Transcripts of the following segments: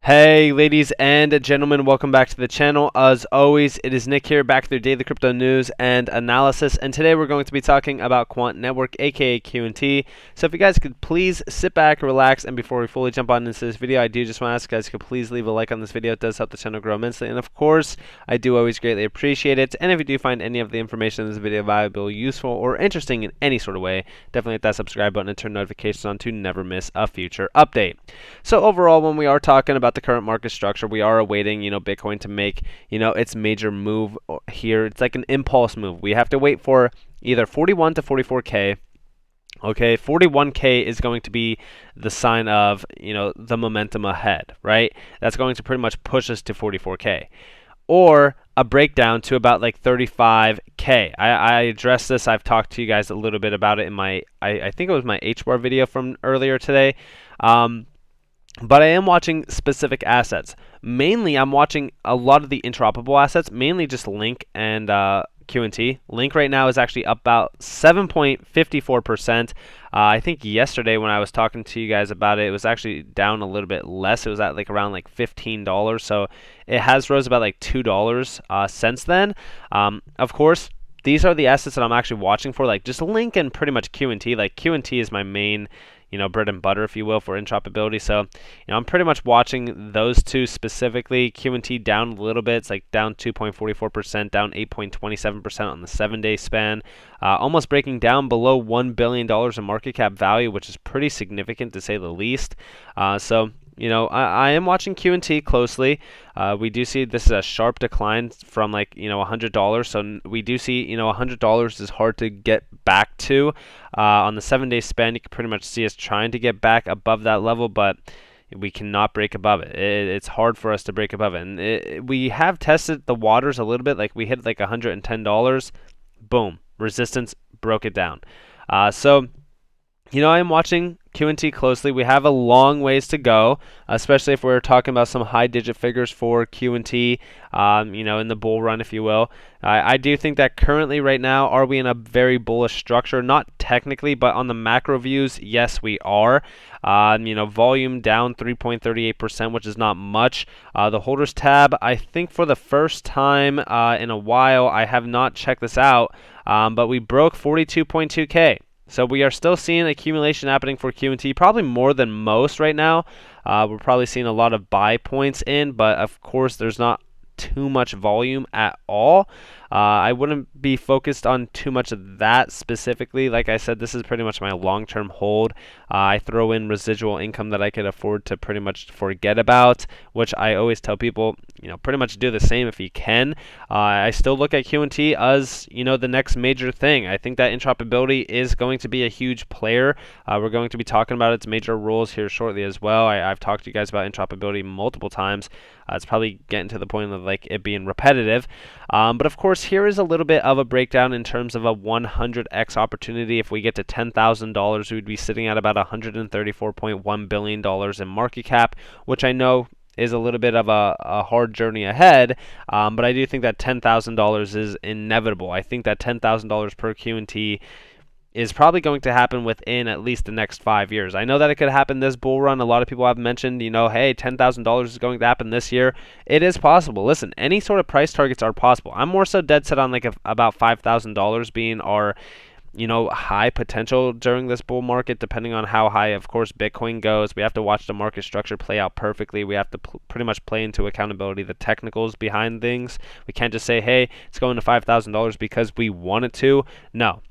Hey ladies and gentlemen, welcome back to the channel. As always, it is Nick here, back with your daily crypto news and analysis, and today we're going to be talking about Quant Network, aka QNT. So if you guys could please sit back, relax, and before we fully jump on into this video, I do just want to ask you guys to please leave a like on this video. It does help the channel grow immensely, and of course, I do always greatly appreciate it. And if you do find any of the information in this video valuable, useful, or interesting in any sort of way, definitely hit that subscribe button and turn notifications on to never miss a future update. So overall, when we are talking about the current market structure, we are awaiting, Bitcoin to make, its major move here. It's like an impulse move. We have to wait for either 41 to 44K. Okay, 41K is going to be the sign of, the momentum ahead, right? That's going to pretty much push us to 44K. Or a breakdown to about like 35K. I addressed this. I've talked to you guys a little bit about it in my, I think it was my HBAR video from earlier today. But I am watching specific assets. Mainly, I'm watching a lot of the interoperable assets, mainly just Link and QNT. Link right now is actually up about 7.54%. I think yesterday when I was talking to you guys about it, it was actually down a little bit less. It was at like around like $15. So it has rose about like $2 since then. Of course, these are the assets that I'm actually watching for, like just Link and pretty much QNT. Like QNT is my main, bread and butter, if you will, for interoperability. So, I'm pretty much watching those two specifically. QNT down a little bit. It's like down 2.44%, down 8.27% on the 7-day span. Almost breaking down below $1 billion in market cap value, which is pretty significant to say the least. I am watching QNT closely. We do see this is a sharp decline from like, $100. So we do see, $100 is hard to get back to. On the 7-day span, you can pretty much see us trying to get back above that level, but we cannot break above it. It's hard for us to break above it. And we have tested the waters a little bit. Like we hit like $110. Boom. Resistance broke it down. I am watching QNT closely. We have a long ways to go, especially if we're talking about some high-digit figures for QNT, in the bull run, if you will. I do think that currently, right now, are we in a very bullish structure? Not technically, but on the macro views, yes, we are. Volume down 3.38%, which is not much. The holders tab, I think for the first time in a while, I have not checked this out, but we broke 42.2K. So we are still seeing accumulation happening for QNT, probably more than most right now. We're probably seeing a lot of buy points in, but of course there's not too much volume at all. I wouldn't be focused on too much of that specifically. Like I said, this is pretty much my long-term hold. I throw in residual income that I could afford to pretty much forget about, which I always tell people, pretty much do the same if you can. I still look at QNT as, the next major thing. I think that interoperability is going to be a huge player. We're going to be talking about its major rules here shortly as well. I've talked to you guys about interoperability multiple times. It's probably getting to the point of like it being repetitive. But of course, here is a little bit of a breakdown in terms of a 100x opportunity. If we get to $10,000, we would be sitting at about $134.1 billion in market cap, which I know is a little bit of a hard journey ahead, but I do think that $10,000 is inevitable. I think that $10,000 per QNT is probably going to happen within at least the next 5 years. I know that it could happen this bull run. A lot of people have mentioned, hey, $10,000 is going to happen this year. It is possible. Listen, any sort of price targets are possible. I'm more so dead set on like about $5,000 being our high potential during this bull market, depending on how high, of course, Bitcoin goes. We have to watch the market structure play out perfectly. We have to pretty much play into accountability the technicals behind things. We can't just say, hey, it's going to $5,000 because we want it to. No.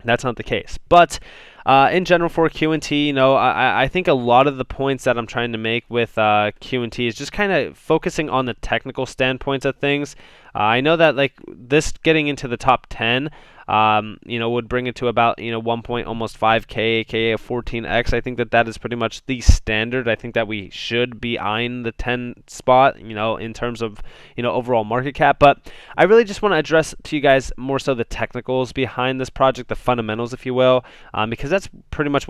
That's not the case. But in general for QNT, I think a lot of the points that I'm trying to make with QNT is just kind of focusing on the technical standpoints of things. I know that like this getting into the top 10, would bring it to about, 1.5K, aka 14x. I think that is pretty much the standard. I think that we should be eyeing the 10 spot, in terms of, overall market cap. But I really just want to address to you guys more so the technicals behind this project, the fundamentals, if you will, because that's pretty much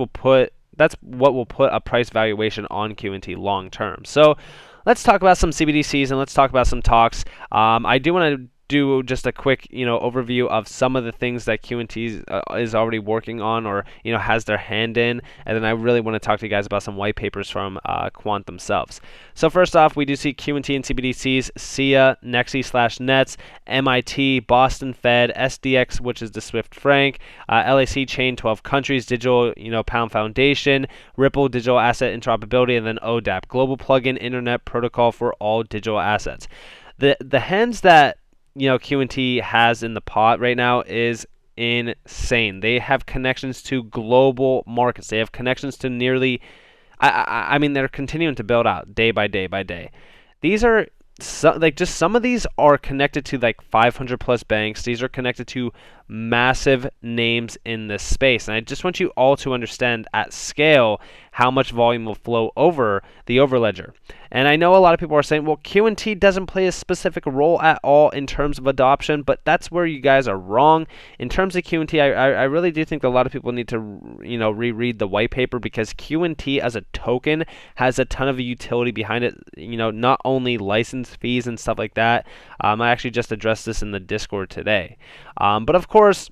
that's what will put a price valuation on QNT long term. So let's talk about some CBDCs and let's talk about some talks. I do want to do just a quick, overview of some of the things that Q&T is already working on, or has their hand in, and then I really want to talk to you guys about some white papers from Quant themselves. So first off, we do see Q&T and CBDCs, SIA, Nexi/Nets, MIT, Boston Fed, SDX, which is the Swift franc, LAC chain, 12 countries, Digital Pound Foundation, Ripple, Digital Asset Interoperability, and then ODAP, Global Plugin Internet Protocol for all digital assets. The hands that Q&T has in the pot right now is insane. They have connections to global markets. They have connections to nearly, I mean, they're continuing to build out day by day by day. These are some of these are connected to like 500 plus banks. These are connected to massive names in this space. And I just want you all to understand at scale how much volume will flow over the overledger. And I know a lot of people are saying, well, Q&T doesn't play a specific role at all in terms of adoption, but that's where you guys are wrong. In terms of Q&T, I really do think a lot of people need to, reread the white paper, because Q&T as a token has a ton of utility behind it, not only license fees and stuff like that. I actually just addressed this in the Discord today. But of course,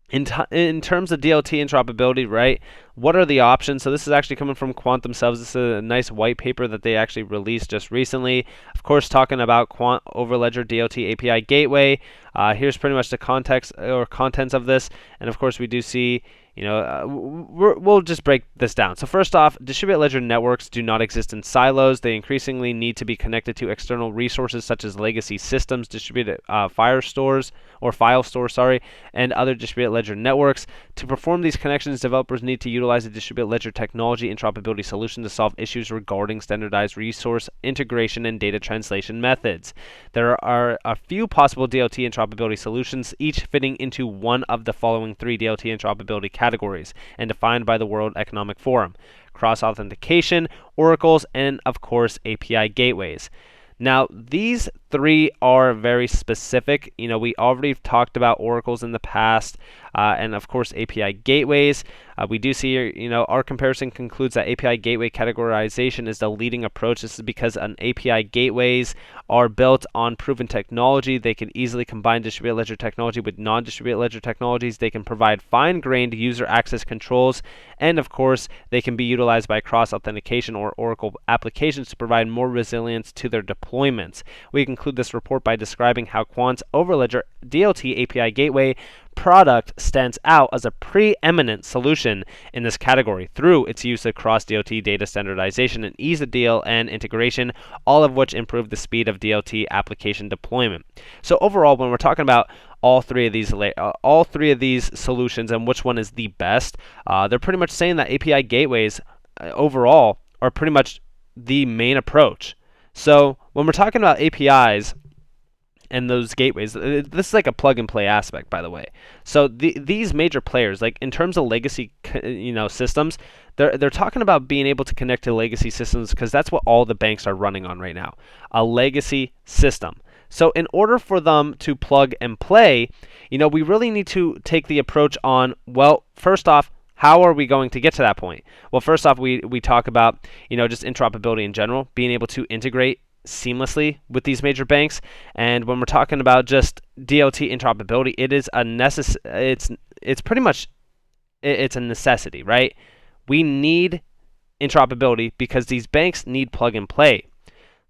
in terms of DLT interoperability, right, what are the options? So this is actually coming from Quant themselves. This is a nice white paper that they actually released just recently. Of course, talking about Quant Overledger DLT API Gateway. Here's pretty much the context or contents of this. And of course, we do see, we'll just break this down. So first off, distributed ledger networks do not exist in silos. They increasingly need to be connected to external resources such as legacy systems, distributed file stores, and other distributed ledger networks. To perform these connections, developers need to utilize a distributed ledger technology interoperability solution to solve issues regarding standardized resource integration and data translation methods. There are a few possible DLT interoperability solutions, each fitting into one of the following three DLT interoperability categories and defined by the World Economic Forum: cross-authentication, oracles, and of course API gateways. Now, these three are very specific. We already talked about oracles in the past, and of course API gateways. We do see here, our comparison concludes that API gateway categorization is the leading approach. This is because an API gateways are built on proven technology. They can easily combine distributed ledger technology with non-distributed ledger technologies. They can provide fine-grained user access controls, and of course, they can be utilized by cross-authentication or Oracle applications to provide more resilience to their deployments. We conclude this report by describing how Quant's Overledger DLT API Gateway product stands out as a preeminent solution in this category through its use of cross-DLT data standardization and ease of DLN integration, all of which improve the speed of DLT application deployment. So overall, when we're talking about all three of these solutions and which one is the best, they're pretty much saying that API gateways overall are pretty much the main approach. So when we're talking about APIs and those gateways, this is like a plug and play aspect, by the way. So these major players, like in terms of legacy, systems, they're talking about being able to connect to legacy systems because that's what all the banks are running on right now, a legacy system. So in order for them to plug and play, we really need to take the approach on, well, first off, how are we going to get to that point? Well, first off, we talk about, just interoperability in general, being able to integrate seamlessly with these major banks. And when we're talking about just DLT interoperability, it is it's pretty much it's a necessity, right? We need interoperability because these banks need plug and play.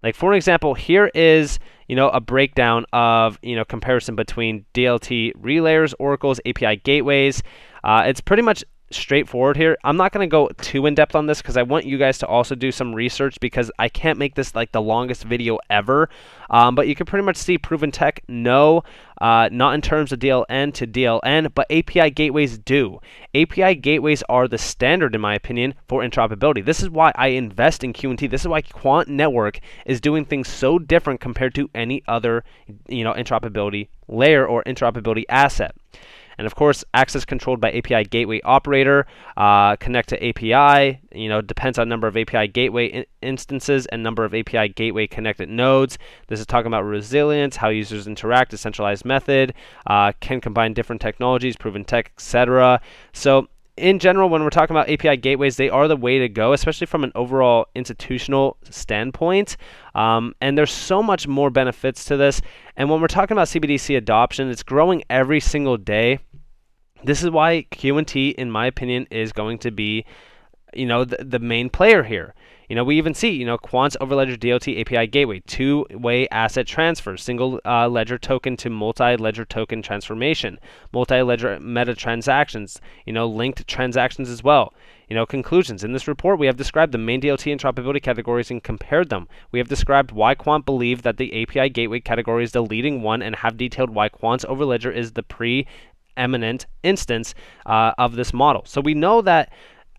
Like for example, here is a breakdown of comparison between DLT relayers, oracles, API gateways. It's pretty much straightforward here. I'm not going to go too in depth on this because I want you guys to also do some research because I can't make this like the longest video ever. But you can pretty much see proven tech, no, not in terms of DLN to DLN, but API gateways do. API gateways are the standard, in my opinion, for interoperability. This is why I invest in Q&T. This is why Quant Network is doing things so different compared to any other, interoperability layer or interoperability asset. And of course, access controlled by API gateway operator, connect to API, depends on number of API gateway instances and number of API gateway connected nodes. This is talking about resilience, how users interact, a centralized method, can combine different technologies, proven tech, etc. So in general, when we're talking about API gateways, they are the way to go, especially from an overall institutional standpoint. And there's so much more benefits to this. And when we're talking about CBDC adoption, it's growing every single day. This is why Q&T, in my opinion, is going to be, the main player here. We even see, Quant's Overledger DOT API gateway, two-way asset transfer, single ledger token to multi-ledger token transformation, multi-ledger meta transactions, linked transactions as well. Conclusions. In this report, we have described the main DLT interoperability categories and compared them. We have described why Quant believed that the API gateway category is the leading one and have detailed why Quant's Overledger is the preeminent instance of this model. So we know that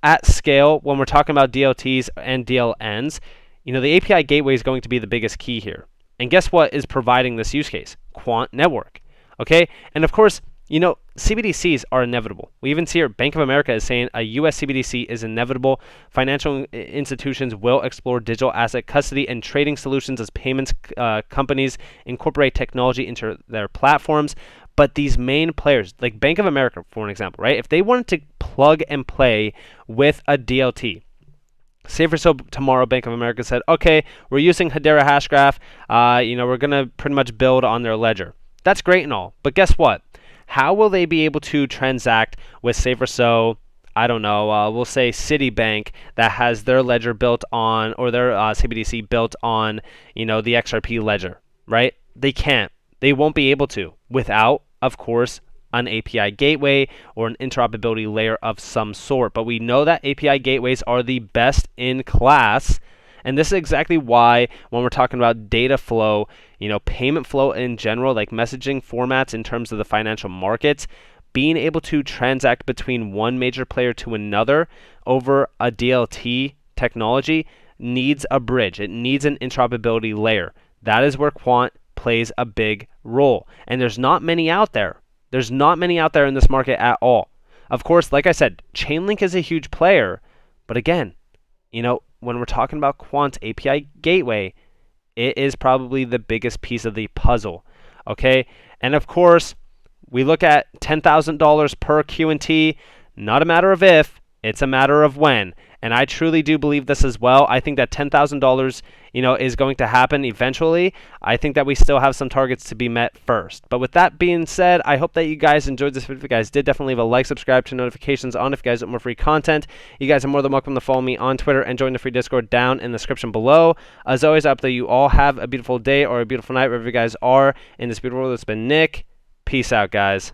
at scale, when we're talking about DLTs and DLNs, the API gateway is going to be the biggest key here. And guess what is providing this use case? Quant network. Okay? And of course, CBDCs are inevitable. We even see here Bank of America is saying a US CBDC is inevitable. Financial institutions will explore digital asset custody and trading solutions as payments companies incorporate technology into their platforms. But these main players, like Bank of America, for an example, right? If they wanted to plug and play with a DLT, say for so tomorrow Bank of America said, okay, we're using Hedera Hashgraph, we're going to pretty much build on their ledger. That's great and all, but guess what? How will they be able to transact with, say for so, I don't know, we'll say Citibank that has their ledger built on, or their CBDC built on, the XRP ledger, right? They can't. They won't be able to without, of course, an API gateway or an interoperability layer of some sort. But we know that API gateways are the best in class. And this is exactly why when we're talking about data flow, payment flow in general, like messaging formats in terms of the financial markets, being able to transact between one major player to another over a DLT technology needs a bridge. It needs an interoperability layer. That is where Quant plays a big role. And there's not many out there. There's not many out there in this market at all. Of course, like I said, Chainlink is a huge player. But again, when we're talking about Quant's API gateway, it is probably the biggest piece of the puzzle. Okay? And of course, we look at $10,000 per Q&T. Not a matter of if, it's a matter of when. And I truly do believe this as well. I think that $10,000, is going to happen eventually. I think that we still have some targets to be met first. But with that being said, I hope that you guys enjoyed this video. If you guys did, definitely leave a like, subscribe, turn notifications on if you guys want more free content. You guys are more than welcome to follow me on Twitter and join the free Discord down in the description below. As always, I hope that you all have a beautiful day or a beautiful night wherever you guys are in this beautiful world. It's been Nick. Peace out, guys.